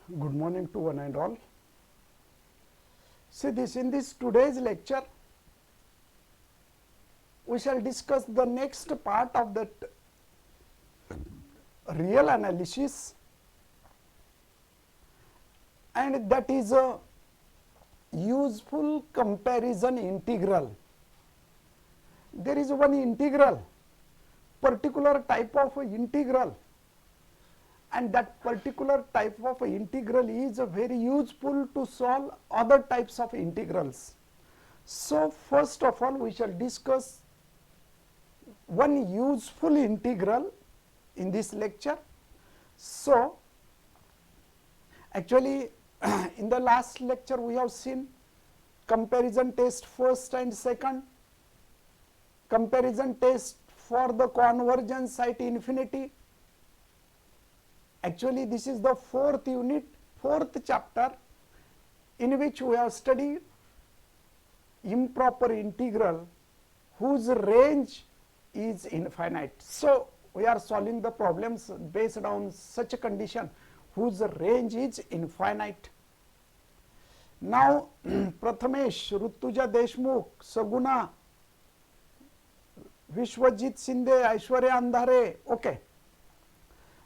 Good morning to one and all. See this, in this today's lecture we shall discuss the next part of that real analysis, and that is a useful comparison integral. There is one integral, particular type of integral, and that particular type of integral is very useful to solve other types of integrals. So first of all we shall discuss one useful integral in this lecture. So actually in the last lecture we have seen comparison test first and second, comparison test for the convergence at infinity. Actually this is the fourth unit, fourth chapter, in which we have studied improper integral whose range is infinite. So we are solving the problems based on such a condition whose range is infinite. Now Prathamesh, Rutuja Deshmukh, Saguna, Vishwajit Shinde, Aishwarya Andhare. Okay.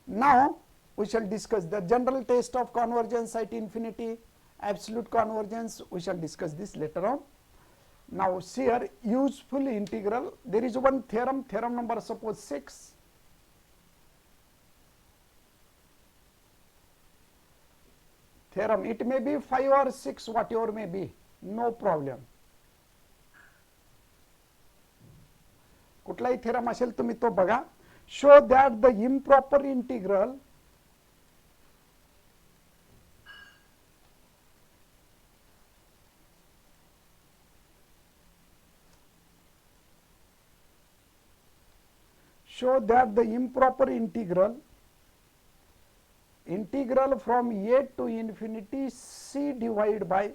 Now we shall discuss the general test of convergence at infinity, absolute convergence. We shall discuss this later on. Now see here, useful integral. There is one theorem, theorem number suppose 6. Theorem, it may be 5 or 6, whatever may be, no problem. कुठलाही theorem असेल तुम्ही तो बघा. Show that the improper integral integral from a to infinity c divided by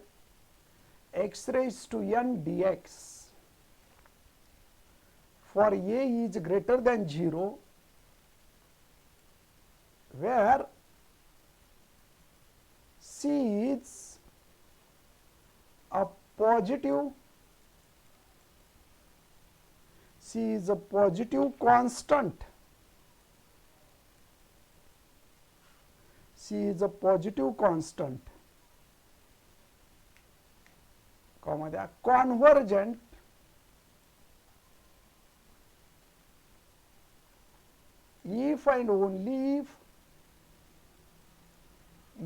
x raised to n dx for a is greater than 0, where c is a positive constant. C is a positive constant, convergent if and only if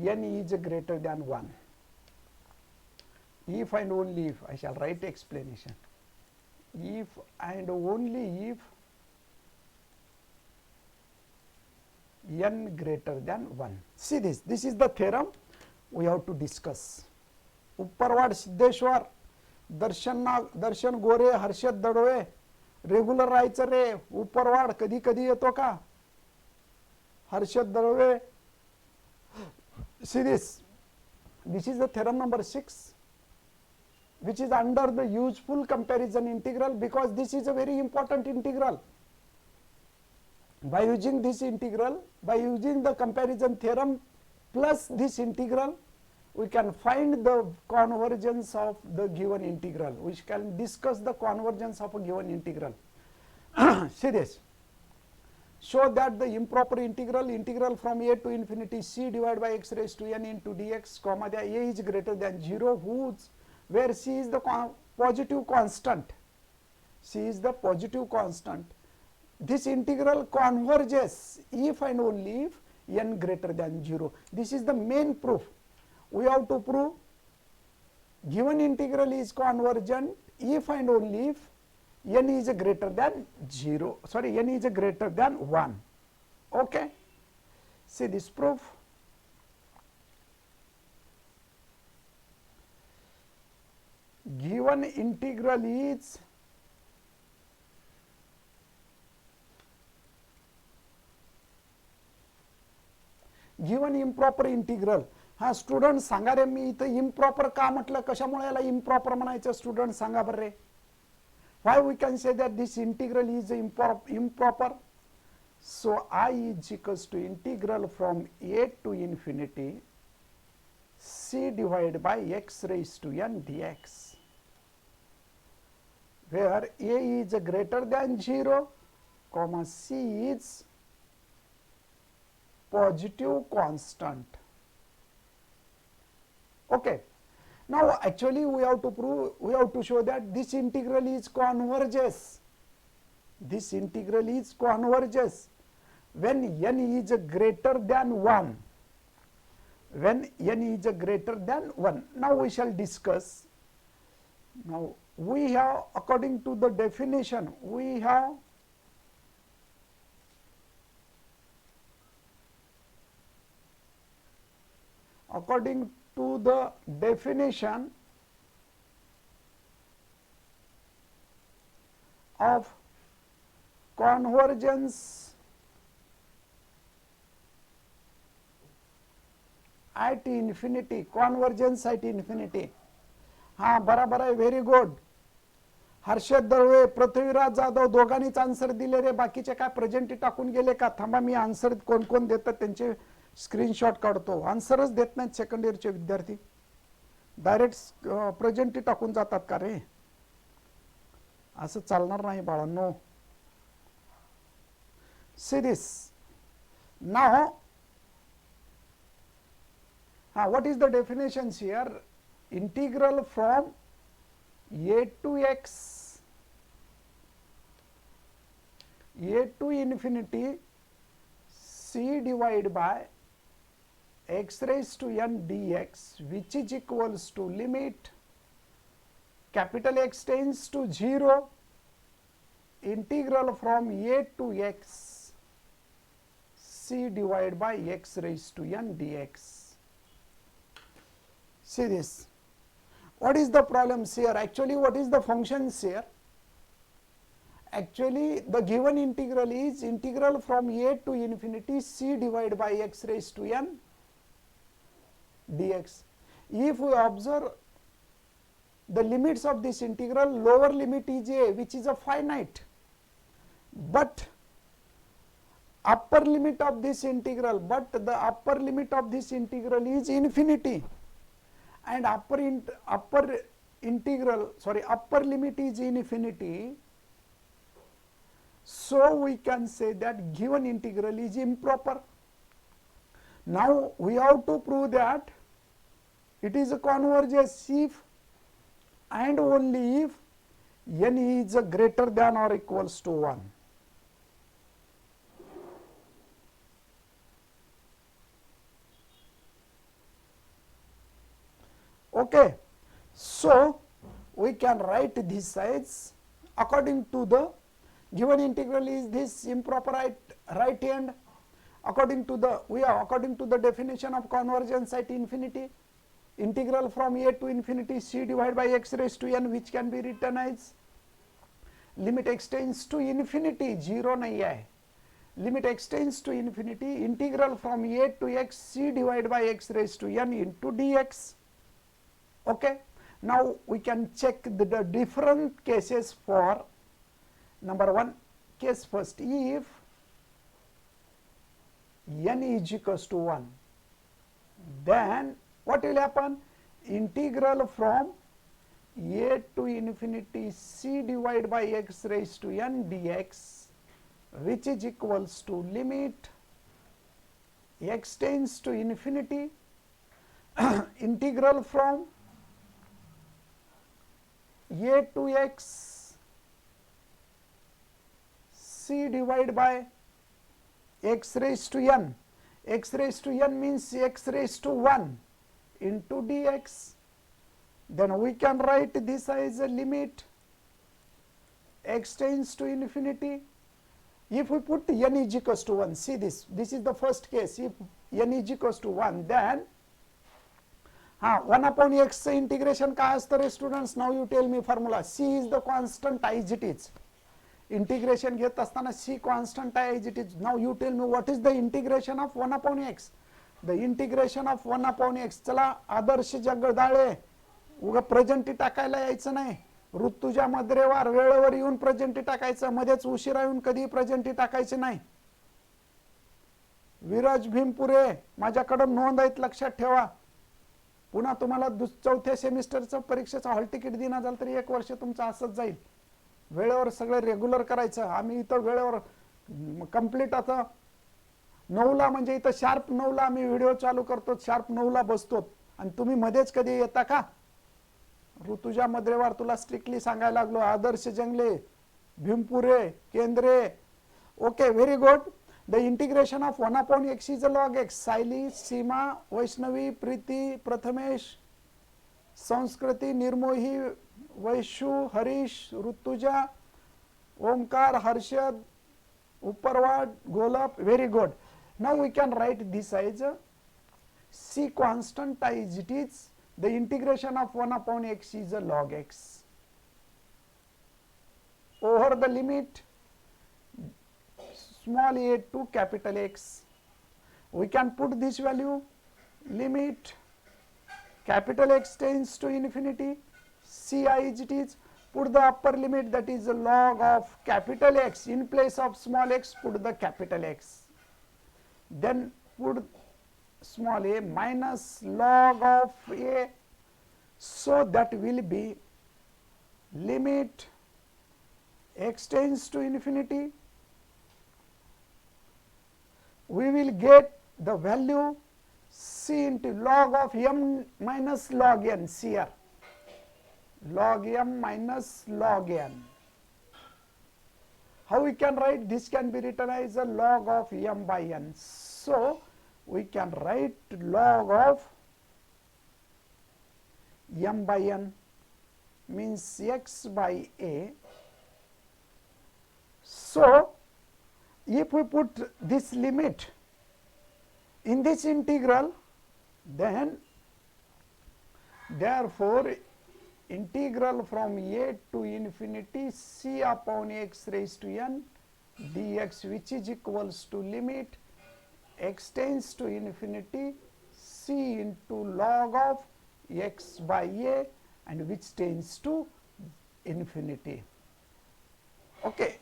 n is greater than 1. If and only if, I shall write explanation. If and only if n greater than 1. See this, this is the theorem we have to discuss. Upparwad Siddheshwar, Darshan Gore, Harshad दडोळे, regular राहायचं रे. उपरवाड कधी कधी येतो का? Harshad दडोळे. See this, this is the theorem number 6, which is under the useful comparison integral, because this is a very important integral. By using this integral, by using the comparison theorem plus this integral, we can find the convergence of the given integral. We can discuss the convergence of a given integral. See this. Show that the improper integral from a to infinity c divided by x raised to n into dx, comma, the a is greater than 0, where c is the positive constant. C is the positive constant. This integral converges if and only if n greater than 0. This is the main proof. We have to prove given integral is convergent if and only if n is greater than 0. Sorry, n is greater than 1. Okay. See this proof. Given integral is given improper integral. हा student सांगा रे, मी इथं improper का म्हटलं, कशामुळे याला improper म्हणायचं student सांगा बरं रे. Why we can say that this integral is improper? So I is equals to integral from a to infinity c divided by x raised to n dx, where a is greater than 0, comma c is positive constant. Okay. Now actually we have to show that this integral is converges. This integral is converges when n is greater than 1. When n is greater than 1. Now we shall discuss. Now we have, according to the definition, we have according to the definition of convergence at infinity, convergence at infinity. हाँ बराबर आहे, very good. Harshad Dalvi, Prithviraj Jadhav दोघांनीच answer दिले रे. बाकीचे काय presenty टाकून गेले का? थांबा, मी आन्सर कोण कोण देतात त्यांचे स्क्रीनशॉट काढतो. आन्सरच देत नाहीत सेकंड इयरचे विद्यार्थी, डायरेक्ट प्रेझेंटी टाकून जातात का रे? असं चालणार नाही बाळांनो. See this. Now, what is the definitions here? Integral from a to x, a to infinity, c divided by x raised to n dx, which is equals to limit capital X tends to 0, integral from a to x, c divided by x raised to n dx. See this. What is the problem here? Actually, what is the functions here? Actually, the given integral is integral from a to infinity c divided by x raised to n dx. If we observe the limits of this integral, lower limit is a, which is a finite, but upper limit of this integral, the upper limit of this integral is infinity, and upper limit is infinity. So we can say that given integral is improper. Now we have to prove that it is a converges if and only if n is greater than or equals to 1. Okay, so we can write this as according to the given integral is this improper right hand, according to the definition of convergence at infinity, integral from a to infinity c divided by x raised to n, which can be written as limit x tends to infinity, 0 nahi hai, limit x tends to infinity, integral from a to x c divided by x raised to n into dx. Okay, now we can check the different cases for number 1 case first. If n is equals to 1, then what will happen? Integral from a to infinity c divided by x raised to n dx, which is equals to limit x tends to infinity, integral from a to x c divided by x raised to n. X raised to n means x raised to 1 into dx. Then we can write this as a limit x tends to infinity. If we put n is equals to 1, see this is the first case. If n is equals to 1, then 1 upon x integration काय असतं रे students? Now you tell me formula. c is the constant as it is. Integration घेत असताना c constant as it is. Now you tell me what is the integration of 1 upon x? The integration of 1 upon x. चला आदर्श जगदाळे, उगा presenty टाकायला यायचं नाही. ऋतुजा मद्रेवार, वेळेवर येऊन presenty टाकायचं, मध्येच उशिरा येऊन कधी प्रेझेंटी टाकायची नाही. विराज भीमपुरे, माझ्याकडे नोंद आहेत, लक्षात ठेवा. पुन्हा तुम्हाला चौथ्या सेमिस्टरचं परीक्षेचं हॉल तिकीट देणं झालं तरी 1 वर्ष तुमचं असंच जाईल. वेळेवर सगळं रेग्युलर करायचं. आम्ही इथं वेळेवर कंप्लीट आता 9ला म्हणजे इथं शार्प 9ला आम्ही व्हिडिओ चालू करतो, शार्प 9ला बसतो. आणि तुम्ही मध्येच कधी येता का? ऋतुजा मद्रेवार तुला स्ट्रिक्टली सांगायला लागलो. Adarsh Jangle, Bhimpure, Kendre. Okay, very good. The integration of 1/x is a log x. Sayali, Seema, Vaishnavi, Preeti, Prathamesh, Sanskruti, Nirmohi, Vaishu, Harish, Rutuja, Omkar, Harshad, Uparwad, Golap. Very good. Now we can write this as C constant as it is. The integration of 1/x is a log x. Over the limit small a to capital X. We can put this value, limit capital X tends to infinity, C as it is. Put the upper limit, that is the log of capital X. In place of small x, put the capital X. Then put small a minus log of a, so that will be limit x tends to infinity. We will get the value c into log of m minus log n. See here, log m minus log n. How we can write? This can be written as a log of m by n. So we can write log of m by n means x by a. So if we put this limit in this integral, then therefore integral from a to infinity c upon x raised to n dx, which is equals to limit x tends to infinity c into log of x by a, and which tends to infinity. Okay,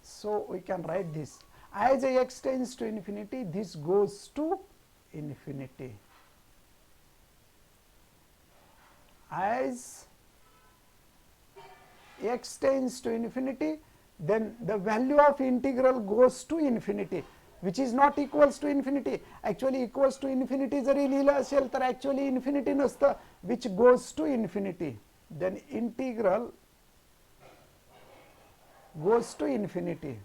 so we can write this as x tends to infinity, this goes to infinity. As x tends to infinity, then the value of integral goes to infinity, which is not equals to infinity. Actually equals to infinity जरी लिहिलं असेल तर actually infinity नसतं, which goes to infinity. Then integral goes to infinity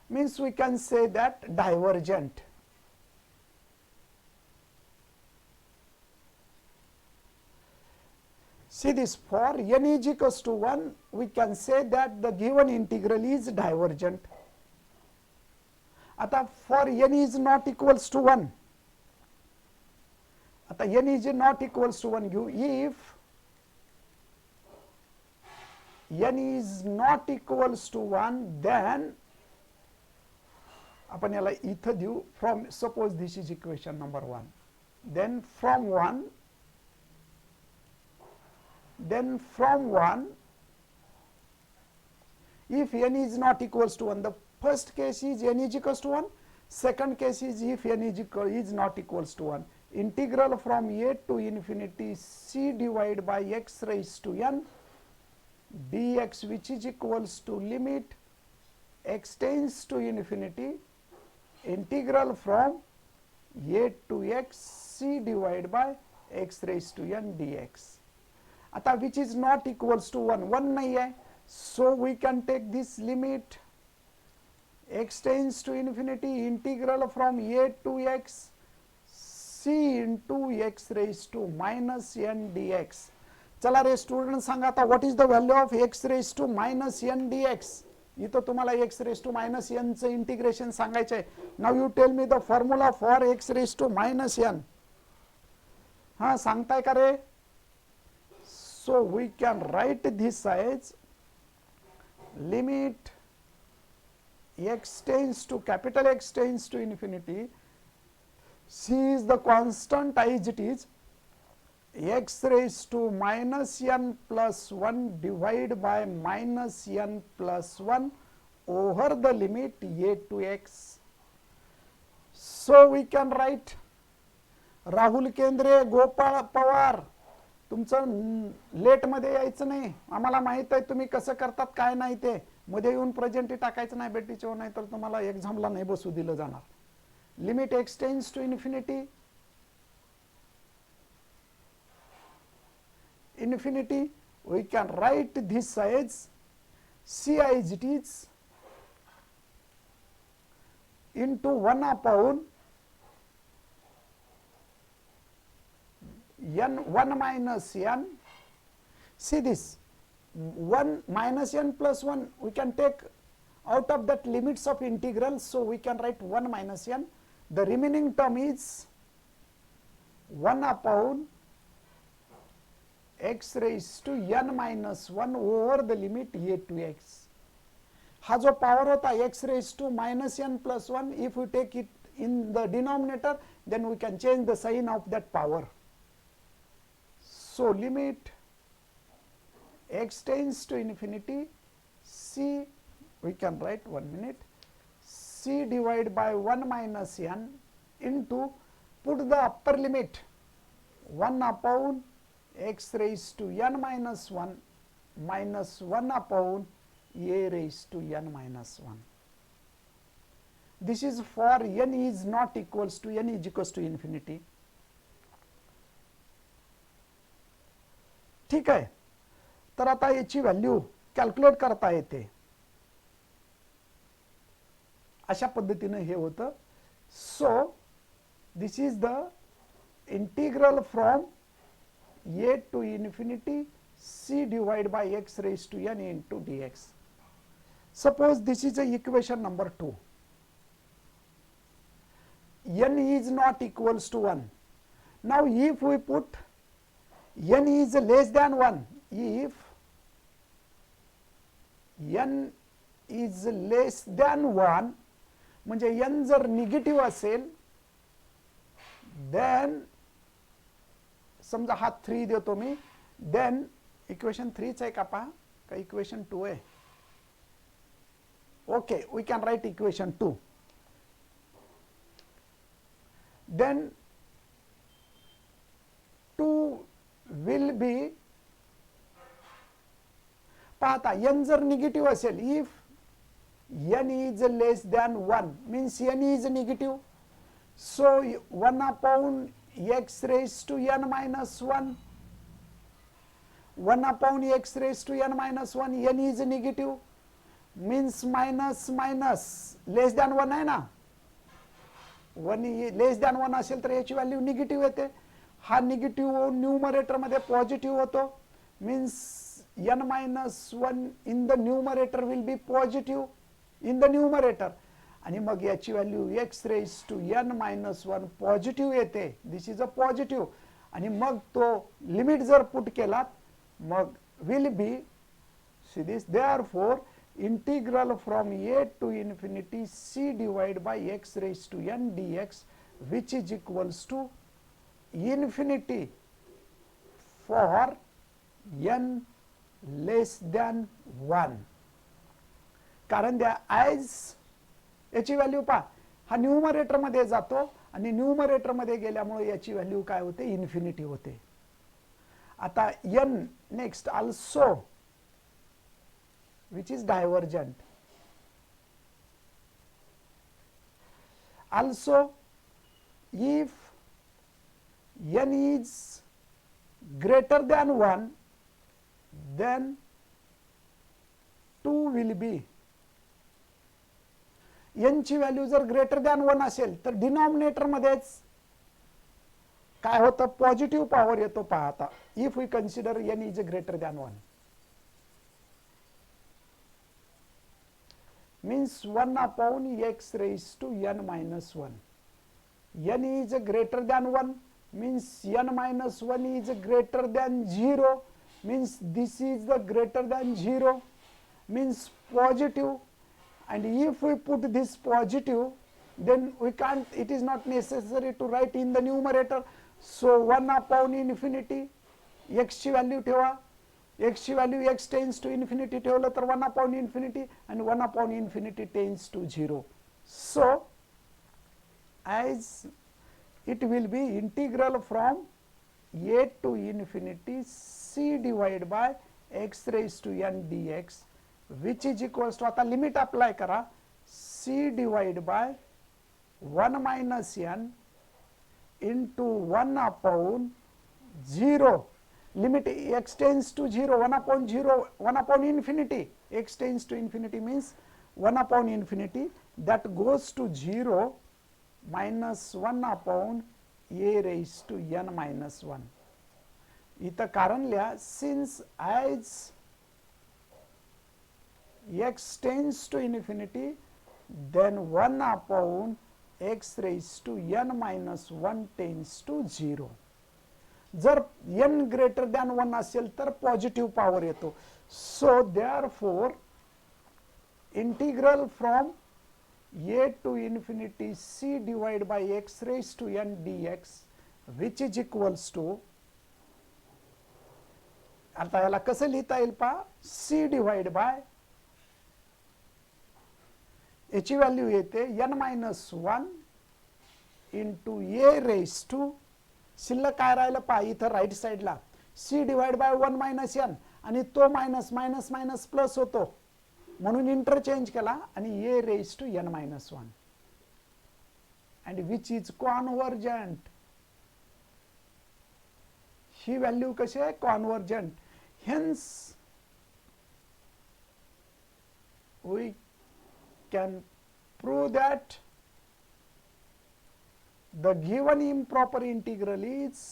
means we can say that divergent. See this, for n is equals to 1, we can say that the given integral is divergent. आता for n is not equals to 1, आता n is not equals to 1 घेऊ. If n is not equals to 1, then आपण याला इथं देऊ. From, suppose this is equation number 1, then from 1, if n is not equals to 1, the first case is n is equals to 1, second case is if n is not equals to 1. Integral from a to infinity c divided by x raised to n dx, which is equals to limit x tends to infinity, integral from a to x c divided by x raised to n dx. आता which is not equals to 1, 1 नाही आहे, so we can take this limit x tends to infinity, integral from a to x c into x raised to minus n dx. चला रे student सांगा आता, what is the value of x raised to minus n dx. इथं तुम्हाला x raised to minus n चं integration सांगायचं आहे. Now you tell me the formula for x raised to minus n. हाँ सांगताय का रे? So we can write this as limit x tends to, capital X tends to infinity, c is the constant as it is, x raised to minus n plus 1 divided by minus n plus 1 over the limit a to x. So we can write Rahul केंद्रे, गोपाळ पवार, तुमचं लेटमध्ये यायचं नाही. आम्हाला माहित आहे तुम्ही कसं करतात काय नाही ते. मध्ये येऊन प्रेझेंट टाकायचं नाही बेटीचे, नाही तर तुम्हाला एक्झामला नाही बसू दिलं जाणार. Limit x tends to infinity, infinity, we can write this as c as it is into 1 upon n 1 minus n. See this 1 minus n plus 1 we can take out of that limits of integral, so we can write 1 minus n. The remaining term is 1 upon x raised to n minus 1 over the limit a to x. हा जो power होता x raised to minus n plus 1, if we take it in the denominator, then we can change the sign of that power. So limit x tends to infinity, c, we can write 1 minute, c divided by 1 minus n into, put the upper limit 1 upon x raised to n minus 1 minus 1 upon a raised to n minus 1. This is for n is not equals to n is equals to infinity. ठीक आहे. तर आता याची value calculate करता येते. अशा पद्धतीने हे होतं. So this is the integral from a to infinity c divided by x raised to n into dx. Suppose this is a equation number 2. n is not equals to 1. Now if we put n is less than 1, if n is less than 1, म्हणजे n जर negative असेल, then समजा हा 3 देतो मी, then equation 3च आहे का पहा, का इक्वेशन 2 आहे. Okay, we can write equation 2. Then 2 will be, पाहता n जर निगेटिव्ह असेल, if n is less than 1 means n is negative, so 1 upon x raised to n minus 1, 1 upon x raised to n minus 1, n is negative, means minus minus less than 1 आहे ना, 1 less than 1 असेल तर याची value negative येते. हा negative numerator मध्ये positive होतो, means n minus 1 in the numerator will be positive in the numerator, आणि मग याची value x raised to n minus 1 positive येते. दिस इज अ पॉझिटिव्ह, आणि मग तो लिमिट जर पुट केला मग will be, see this, therefore integral from a to infinity c divided by x raised to n dx which is equals to infinity for n less than 1. कारण द्या as याची value पहा, हा numerator मध्ये जातो आणि न्यूमरेटर मध्ये गेल्यामुळे याची व्हॅल्यू काय होते, इन्फिनिटी होते. आता n next also which is divergent, also if n is greater than 1 then 2 will be, n ची व्हॅल्यू जर ग्रेटर दॅन 1 असेल तर डिनॉमिनेटर मध्येच काय होतं, पॉझिटिव्ह पॉवर येतो. पाहता if we consider n is greater than 1 means 1 upon x raised to n minus 1. n is greater than 1 means n minus 1 is greater than 0, means this is the greater than 0 means positive, and if we put this positive then we can't, it is not necessary to write in the numerator, so 1 upon infinity x ची value ठेवा, x ची value x tends to infinity ठेवलं तर 1 upon infinity, आणि 1 upon infinity tends to 0. So as it will be integral from a to infinity c divided by x raised to n dx, which is equals to, आता limit apply करा, c divide by 1 minus n into 1 upon 0, limit x tends to 0, 1 upon 0, 1 upon infinity, x tends to infinity means 1 upon infinity, that goes to 0 minus 1 upon a raised to n minus 1. इथं कारण लिहा, since as x tends to infinity, then 1 upon x raised to n minus 1 tends to 0. जर n greater than 1 असेल तर positive power येतो. So therefore integral from a to infinity c divided by x raised to n dx, which is equals to, आता याला कसं लिहिता येईल पहा, c डिवाइड बाय, याची व्हॅल्यू येते n minus 1 into a race to, शिल्लक काय राहिलं पहा इथं राईट साईडला, c divide by 1 minus n, आणि तो मायनस मायनस मायनस प्लस होतो म्हणून इंटरचेंज केला आणि ए race to n minus 1, and which is convergent. ही व्हॅल्यू कशी आहे, convergent. Hence we can prove that the given improper integral is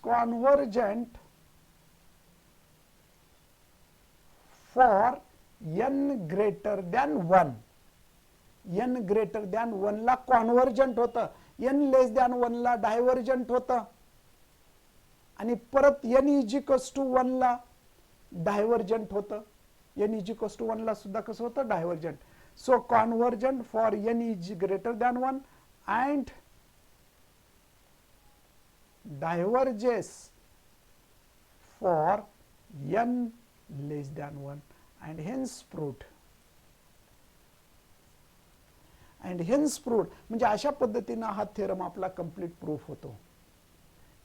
convergent for n greater than 1. n greater than 1 ला convergent होतं, n less than 1 ला divergent होतं, आणि परत n is equals to 1 ला डायव्हर्जंट होतं. n इज इक्वल्स टू 1 ला सुद्धा कसं होतं, divergent. So convergent for n is greater than 1 and diverges for n less than 1 and hence proved. and hence proved म्हणजे अशा पद्धतीने हा थेरम आपला कंप्लीट प्रूफ होतो.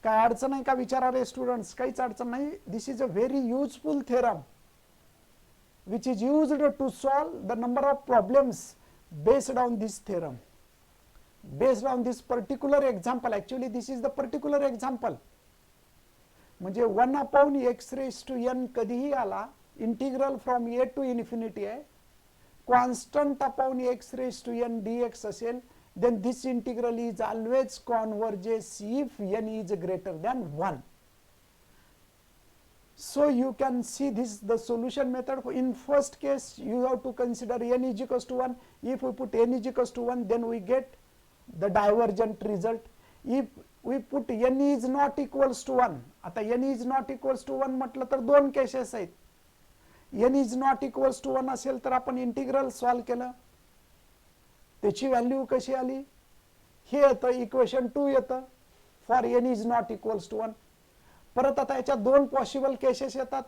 काय अडचण आहे का विचारारे स्टुडंट्स, काहीच अडचण नाही. This is a very useful theorem which is used to solve the number of problems based on this theorem, based on this particular example. Actually this is the particular example. म्हणजे 1 upon x raised to n कधीही आला, integral from a to infinity आहे, constant upon x raised to n dx असेल, then this integral is always converges if n is greater than 1. So you can see this the solution method. In first case you have to consider n is equals to 1. If we put n is equals to 1, then we get the divergent result. If we put n is not equals to 1, आता n is not equals to 1 म्हटलं तर दोन cases आहेत. n is not equals to 1 असेल तर आपण integral solve केलं, त्याची व्हॅल्यू कशी आली, हे येतं इक्वेशन 2 येतं for n is not equals to 1. परत आता याच्या दोन पॉसिबल केसेस येतात.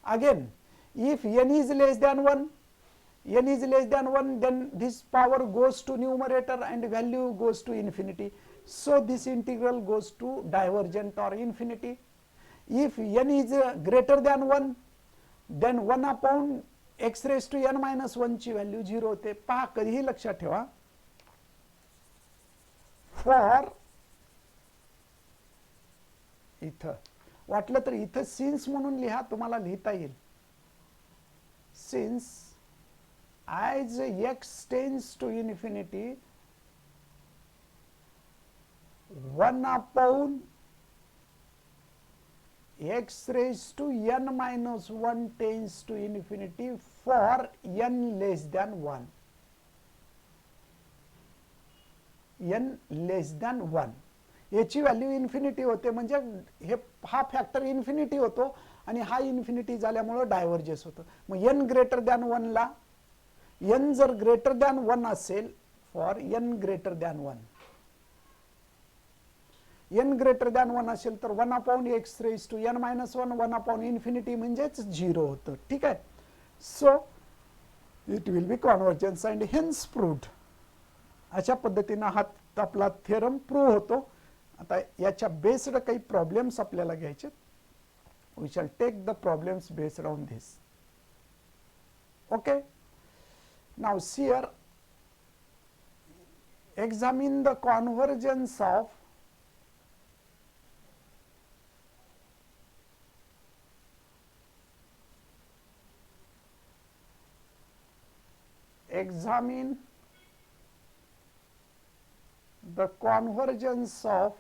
Again if n is less than 1, n is less than 1, then this power goes to numerator and value goes to infinity. So this integral goes to divergent or infinity. If n is greater than 1, then 1 upon x raised to n minus 1 ची value 0 होते. पहा कधीही लक्षात ठेवा, for इथं वाटलं तर इथं सिन्स म्हणून लिहा, तुम्हाला लिहिता येईल. Since as x tends to infinity, 1 upon x raised to n minus 1 tends to infinity for n less than 1. n less than 1 याची व्हॅल्यू इन्फिनिटी होते, म्हणजे हे हा फॅक्टर इन्फिनिटी होतो आणि हा इन्फिनिटी झाल्यामुळे डायव्हर्जेस होतो. मग n ग्रेटर दॅन 1 ला, n जर ग्रेटर दॅन 1 असेल, for n greater than 1, n greater than 1 असेल तर 1 upon x raise to n minus 1 1 upon infinity म्हणजेच 0 होतं. ठीक आहे. So it will be convergence and hence proved. अशा पद्धतीनं हा आपला थेरम प्रूव्ह होतो. आता याच्या बेस्ड काही प्रॉब्लेम्स आपल्याला घ्यायचे. We shall take the problems based on this. Okay. Now see here, examine the convergence of examine the convergence of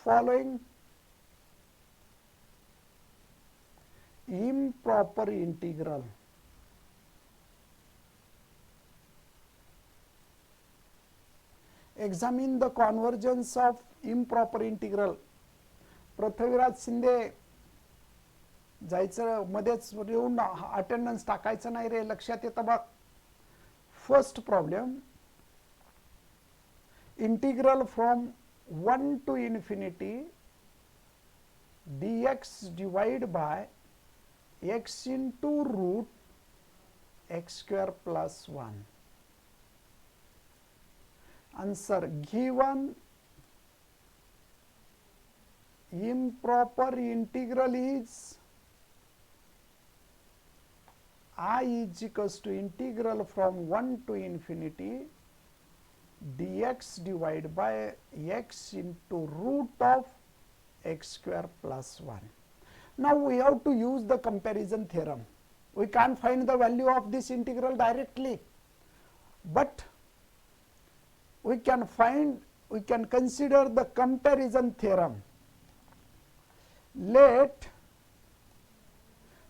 following improper integral. Examine the convergence of improper integral. Prithviraj Shinde जायचं मध्येच येऊन attendance टाकायचं नाही रे, लक्षात येतं बघ. First problem, integral from 1 to infinity dx divided by x into root x square plus 1. Answer, given improper integral is I is equals to integral from 1 to infinity dx divided by x into root of x square plus 1. Now we have to use the comparison theorem. We can't find the value of this integral directly, but we can consider the comparison theorem.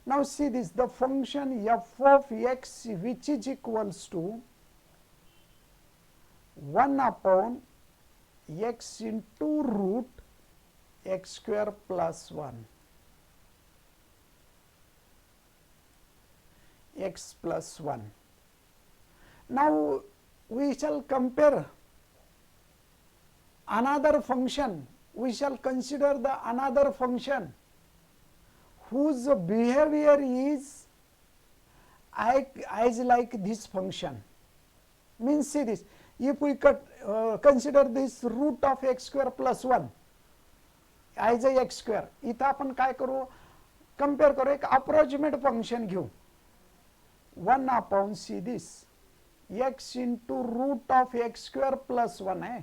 Now see this, the function f of x which is equals to 1 upon x into root x square plus 1, x plus 1. Now we shall compare another function. We shall consider the another function whose behavior is as like this function. Means see this, if we consider this root of x square plus 1 as a x square, इथं आपण काय करू, compare करू, एक approximate function घेऊ. 1 upon see this x into root of x square plus 1 आहे,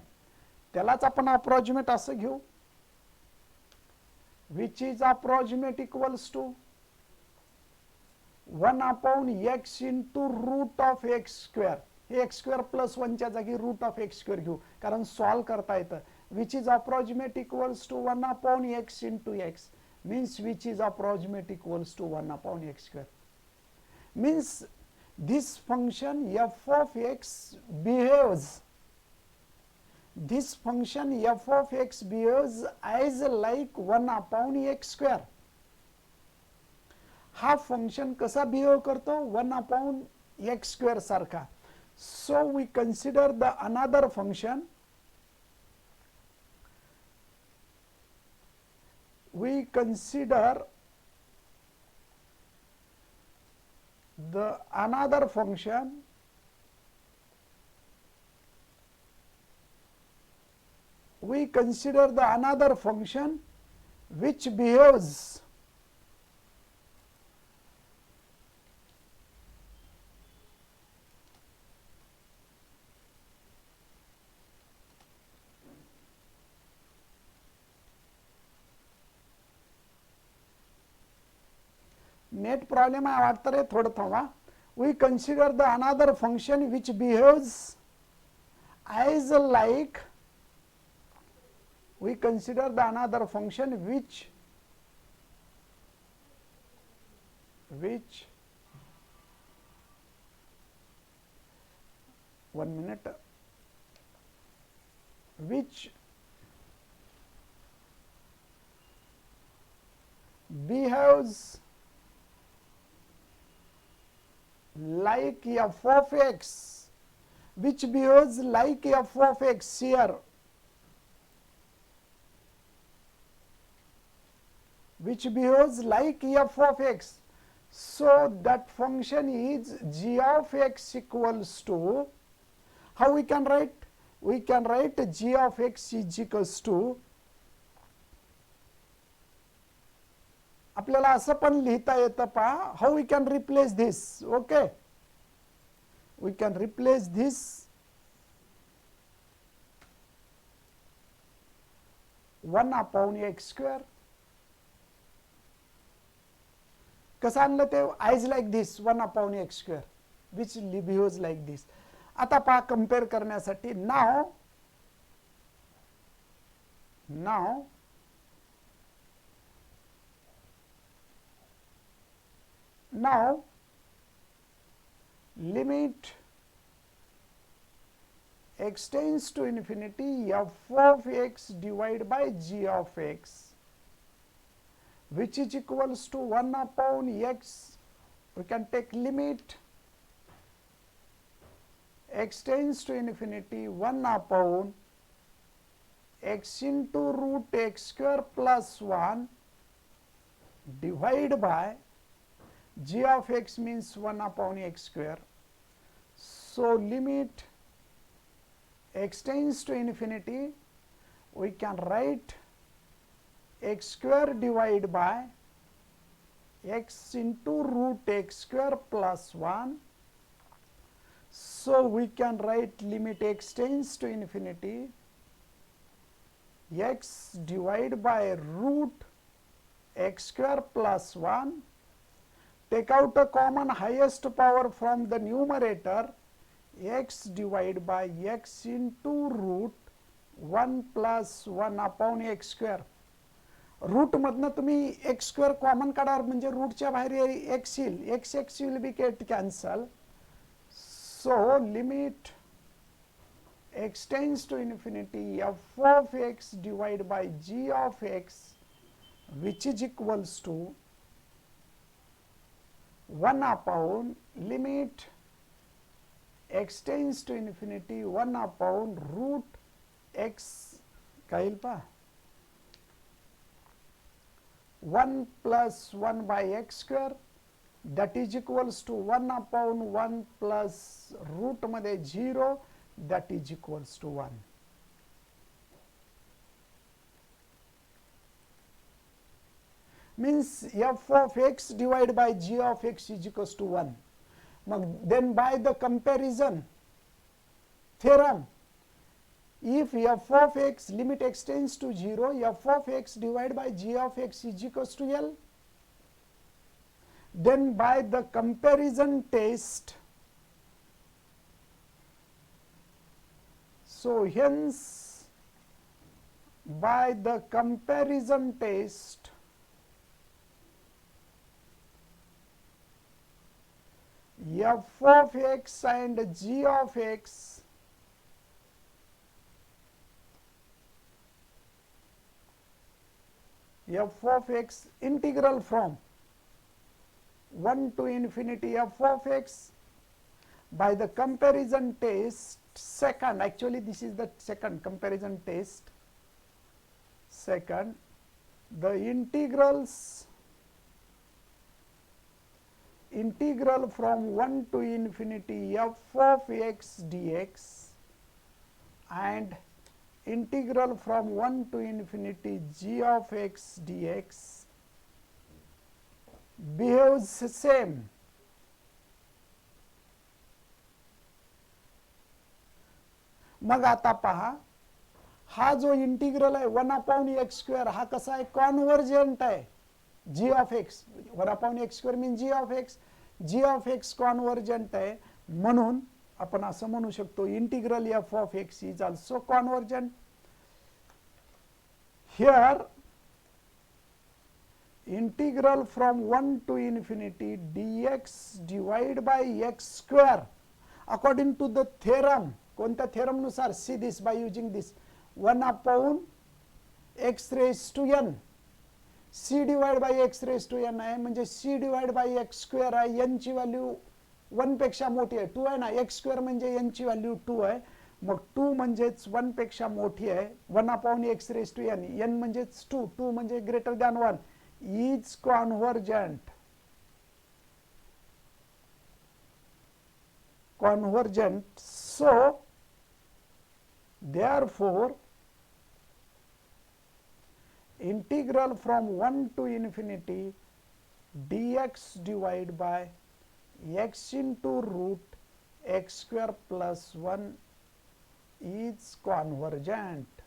त्यालाच आपण अप्रॉक्सिमेट असं घेऊ, which is approximate equals to 1 upon x into root of x square. Hey x square plus 1 च्या जागी root of x square घेऊ, कारण solve करता येतं. which is approximate equals to 1 upon x into x, means which is approximate equals to 1 upon x square. Means this function f of x behaves, this function f of x behaves as like 1 upon x square. हा function कसा behave करतो, 1 upon x square सारखा. So we consider the another function, we consider the another function we consider the another function which behaves net problem आहे वाटतं रे, थोडं थांबा. we consider the another function which behaves as like, we consider the another function which 1 minute, which behaves like f of x which behaves like f of x here, which behaves like f of x. So that function is g of x equals to, how we can write? We can write g of x is equals to, आपल्याला असं पण लिहिता येतं पहा, how we can replace this, okay? We can replace this one upon x square. कसं आणलं ते? आयज like this one upon x square which behaves like this. आता पहा कम्पेअर करण्यासाठी, नाव limit x tends to infinity f of x divided by g of x, which is equals to 1 upon x. We can take limit x tends to infinity 1 upon x into root x square plus 1 divided by g of x means 1 upon x square. So limit x tends to infinity, we can write x square divided by x into root x square plus 1. So we can write limit x tends to infinity, x divided by root x square plus 1. Take out a common highest power from the numerator, x divided by x into root 1 plus 1 upon x square. Root मधनं तुम्ही x square common काढाल म्हणजे रूटच्या बाहेर x येईल, x will be get cancel. So limit x tends to infinity f of x divided by g of x, which is equals to 1 upon limit x tends to infinity 1 upon root x, काय येईल पहा, 1 plus 1 by x square, that is equals to 1 upon 1 plus root मध्ये 0, that is equals to 1. Means f of x divided by g of x is equals to 1. Then by the comparison theorem, if f of x limit x tends to 0, f of x divided by g of x is equals to L. Then by the comparison test, so hence by the comparison test, f of x and g of x f of x integral from 1 to infinity f of x, by the comparison test second, actually this is the second comparison test, second, the integral from 1 to infinity f of x dx and integral from 1 to infinity g of x dx behaves same. मग आता पहा, हा जो integral आहे 1 upon x square, हा कसा आहे, convergent आहे g of x. 1 upon x square means g of x. g of x convergent आहे, म्हणून आपण असं म्हणू शकतो integral f of x is also convergent. Here integral from 1 to infinity dx divided by x square according to the theorem, कोणत्या theorem नुसार, see this by using this 1 upon x raised to n, c divided by x raised to n आहे, म्हणजे c divided by x square आहे, n ची value 1 पेक्षा मोठी आहे, 2 आहे ना, एक्स स्क्वेअर म्हणजे n ची व्हॅल्यू 2 आहे, मग 2 म्हणजेच 1 पेक्षा मोठी आहे, 1 upon x raise to n, n म्हणजेच 2, 2 म्हणजे greater than 1, is convergent. So therefore integral from 1 to infinity dx divided by x into root x square plus 1 is convergent.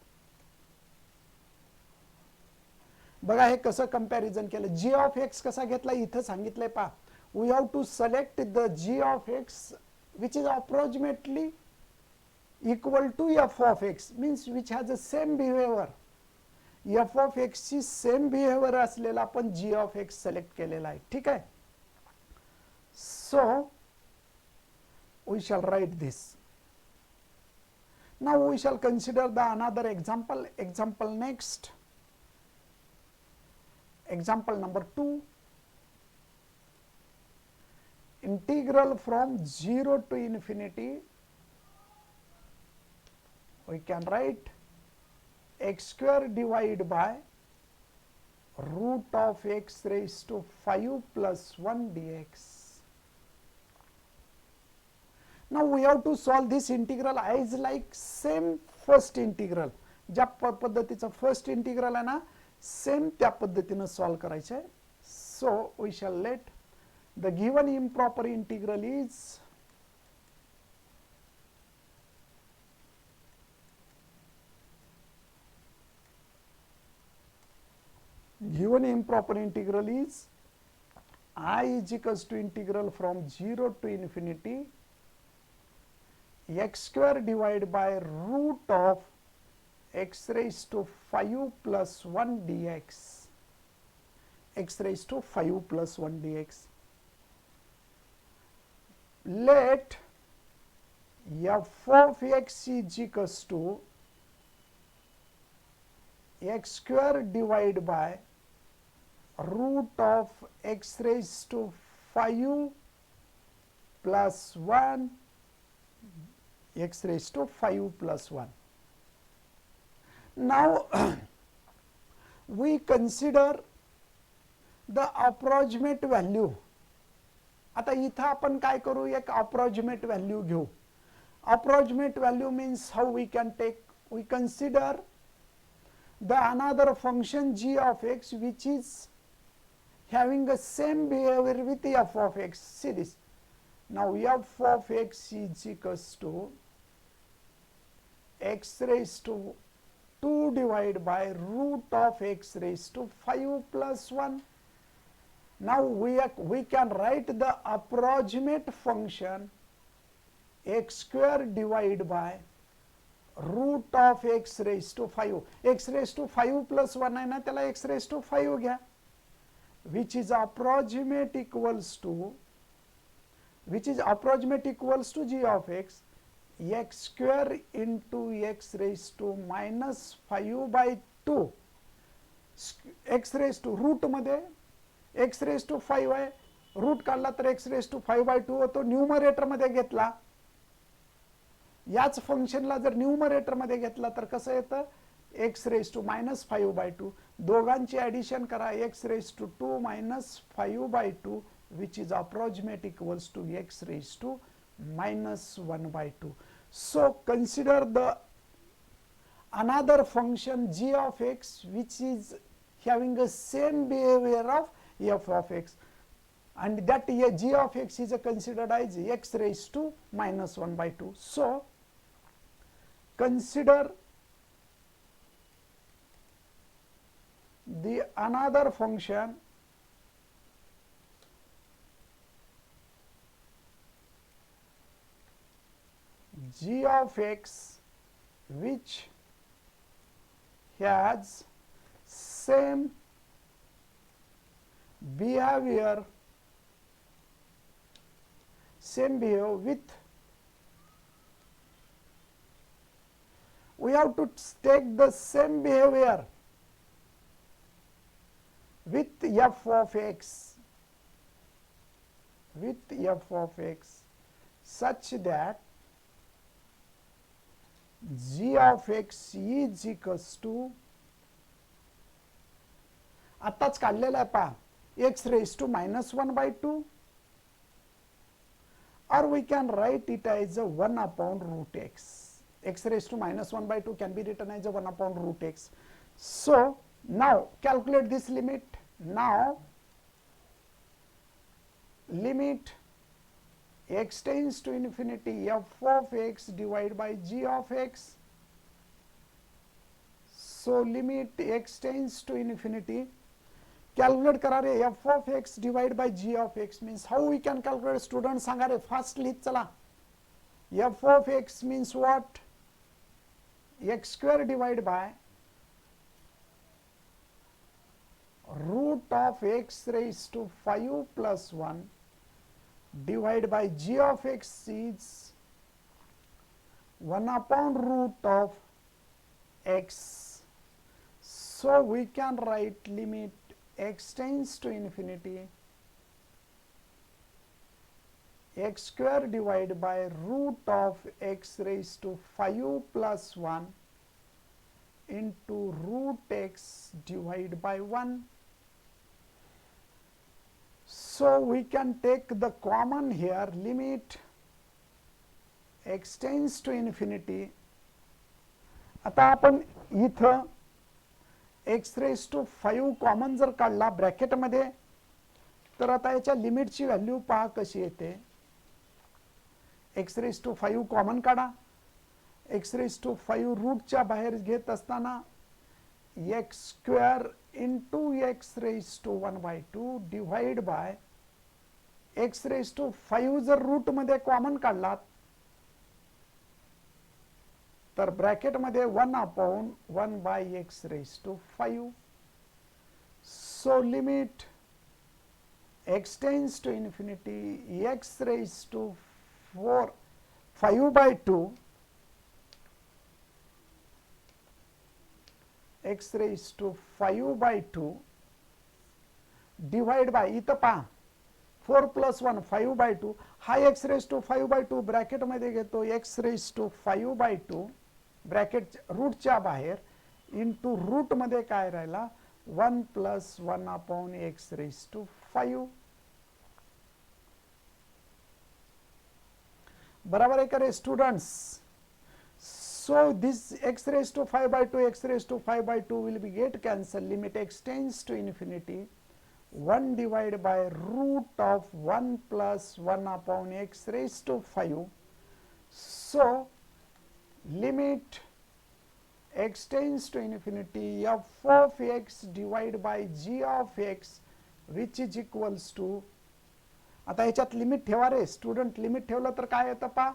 बघा हे कसं कंपॅरिझन केलं. g ऑफ x कसा घेतला इथं सांगितलंय पहा. We have to select the g of x which is approximately equal to f of x, means which has the same behavior. f of x ची same behaviour असलेला आपण g of x select केलेला आहे. ठीक आहे. सो we shall write this. Now we shall consider the another example. Example next. Example number 2. Integral from 0 to infinity, we can write x square divided by root of x raised to 5 plus 1 dx. Now we have to solve this integral as like same first integral. ज्या पद्धतीचा first integral आहे ना, same त्या पद्धतीने solve करायचं आहे. So we shall let the given improper integral is I is equals to integral from 0 to infinity x square divided by root of x raised to 5 plus 1 dx. x raised to 5 plus 1 dx. Let f of x is equals to x square divided by root of x raised to 5 plus 1 x raised to 5 plus 1. Now we consider the approximate value. आता इथं आपण काय करू, एक approximate value घेऊ. Approximate value means how we can take, we consider the another function g of x which is having the same behavior with f of x. See this. Now f of x is equals to x raised to 2 divided by root of x raised to 5 plus 1. Now we can write the approximate function x square divided by root of x raised to 5. x raised to 5 plus 1 आहे ना, त्याला x raised to 5 घ्या, which is approximate equals to g of x square into x raised to minus 5 by 2. x raised to root मध्ये x raised to 5 आहे, root काढला तर x raised to 5 by 2 होतो. Numerator मध्ये घेतला, याच फंक्शनला जर न्यूमरेटर मध्ये घेतला तर कसं येतं, x raised to minus 5 by 2. दोघांची ॲडिशन करा, x raised to 2 minus 5 by 2 which is approximate equals to x raised to minus 1 by 2. So consider the another function g of x which is having the same behavior of f of x, and that g of x is considered as x raised to minus 1 by 2. So consider the another function g of x which has same behavior with, we have to take the same behavior with f of x. with f of x such that g of x is equals to, आताच काढलेला आहे पहा, x raised to -1/2, or we can write it as a 1 upon root x. X raised to -1/2 can be written as a 1 upon root x. So now calculate this limit. Now limit x tends to infinity f of x divided by g of x. So limit x tends to infinity, calculate करा रे, f of x divided by g of x means how we can calculate, student सांगा रे, fast लिहित चला. f of x means what? x square divided by root of x raised to 5 plus 1 divided by g of x is 1 upon root of x. So we can write limit x tends to infinity x square divided by root of x raised to 5 plus 1 into root x divided by 1. So we can take the common here, limit x tends to infinity. आता आपण इथं x raised to 5 common जर काढला bracket मध्ये, तर आता याच्या लिमिटची value पहा कशी येते. x raised to 5 कॉमन काढा, x raised to 5 रूटच्या बाहेर घेत असताना x square into x raised to 1/2 divide by x raised to 5 जर रूट मध्ये कॉमन काढलात तर ब्रॅकेट मध्ये 1 upon 1 by x raised to 5. So limit x tends to infinity x raised to 5/2 x raised to 5/2 divide by, इथं पहा 4 plus 1 5/2, हा x raised to 5/2 bracket मध्ये घेतो x raised to 5/2 bracket रूटच्या बाहेर into root मध्ये काय राहिला 1 plus 1 upon x raised to 5. बराबर आहे का रे students? So this x raised to 5/2 x raised to 5/2 will be get cancel. Limit x tends to infinity 1 divided by root of 1 plus 1 upon x raised to 5. So limit x tends to infinity f of x divided by g of x which is equals to, आता याच्यात limit ठेवा रे student, limit ठेवलं तर काय येतं पा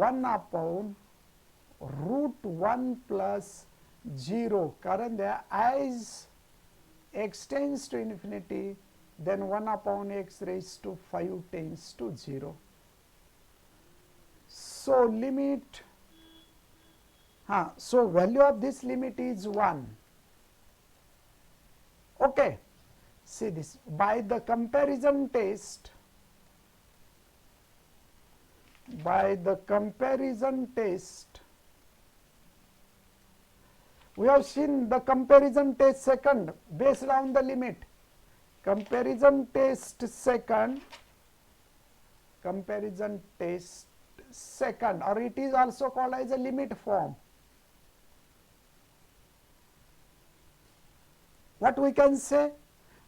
1 upon root 1 plus 0, कारण द्या as x tends to infinity then 1 upon x raised to 5 tends to 0. So limit, so value of this limit is 1. Okay, see this by the comparison test, we have seen the comparison test second based on the limit. Comparison test second, or it is also called as a limit form. What we can say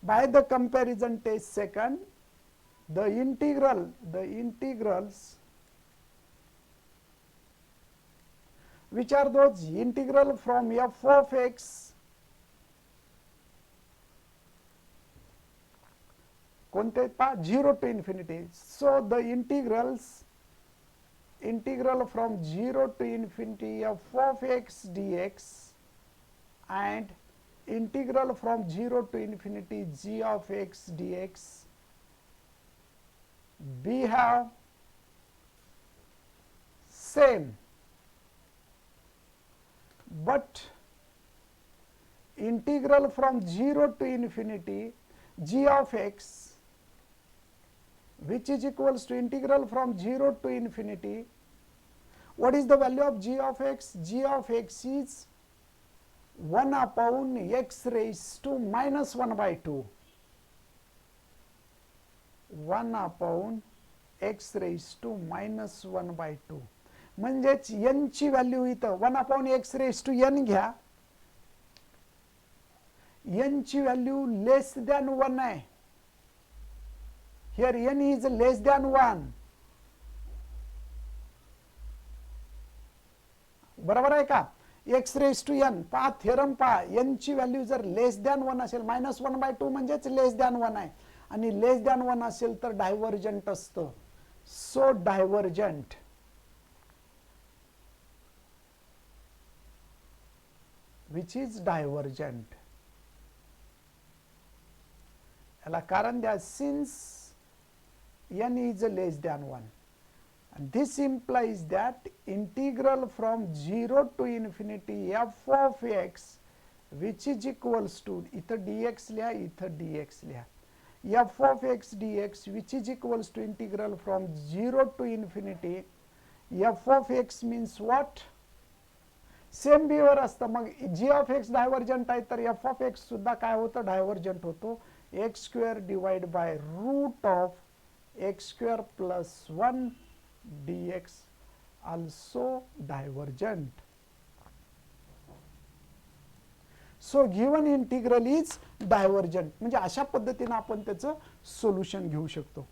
by the comparison test second, the integrals which are those integral from f of x कोणते पा 0 to infinity. So the integral from 0 to infinity f of x dx and integral from 0 to infinity g of x dx, we have same, but integral from 0 to infinity g of x which is equals to integral from 0 to infinity. What is the value of g of x? G of x is 1 upon x raised to minus 1 by 2. 1 upon x raised to minus 1 by 2. म्हणजेच n ची value इथं 1 upon x raised to n घ्या. n ची value less than 1 आहे. Here n is less than 1. बरोबर आहे का? x raised to n पहा थेरम पहा, n ची व्हॅल्यू जर लेस दॅन 1 असेल, मायनस 1 बाय 2 म्हणजेच लेस दॅन 1 आहे, आणि लेस दॅन 1 असेल तर डायव्हर्जंट असतं. सो डायव्हर्जंट which is divergent. याला कारण द्या, since n is less than 1, and this implies that integral from 0 to infinity f of x which is equals to, इथं dx लिहा, इथं dx लिहा, f of x dx which is equals to integral from 0 to infinity. f of x means what? Same behaviour असतं. मग जी of x divergent आहे तर F of x सुद्धा काय होतं? डायव्हर्जंट होतो. X square divide by root of x square plus 1 dx also divergent. So given integral is divergent. म्हणजे अशा पद्धतीने आपण त्याचं सोल्युशन घेऊ शकतो.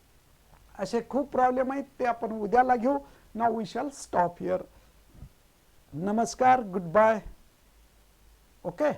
असे खूप प्रॉब्लेम आहेत, ते आपण उद्याला घेऊ. Now we shall stop here. नमस्कार, गुड बाय. ओके.